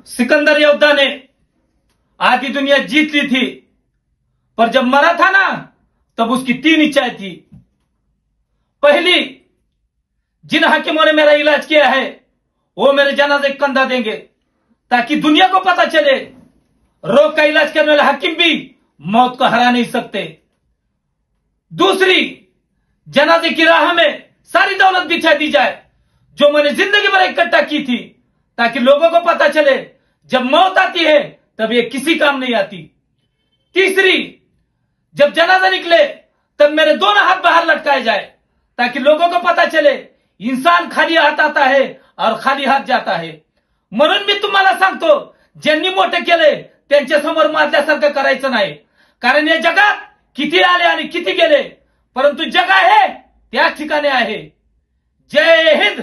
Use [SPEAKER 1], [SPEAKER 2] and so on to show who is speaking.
[SPEAKER 1] सिकंदर योद्धा ने आधी दुनिया जीत ली थी, पर जब मरा था ना तब उसकी 3 इच्छाएं थी। पहली, जिन हाकिमों ने मेरा इलाज किया है वो मेरे जनाजे कंधा देंगे ताकि दुनिया को पता चले रोग का इलाज करने वाले हाकिम भी मौत को हरा नहीं सकते। दूसरी, जनाजे की राह में सारी दौलत बिछा दी जाए जो मैंने जिंदगी भर इकट्ठा की थी, ताकि लोगों को पता चले जब मौत आती है तब ये किसी काम नहीं आती। तीसरी, जब जनाजा निकले तब मेरे दोनों हाथ बाहर लटकाए जाए ताकि लोगों को पता चले इंसान खाली हाथ आता है और खाली हात जाता है। म्हणून मी तुम्हाला सांगतो, ज्यांनी मोठे केले त्यांच्या समोर मारल्यासारखं करायचं नाही, कारण या जगात किती आले आणि किती गेले, परंतु जग आहे त्याच ठिकाणी आहे। जय हिंद।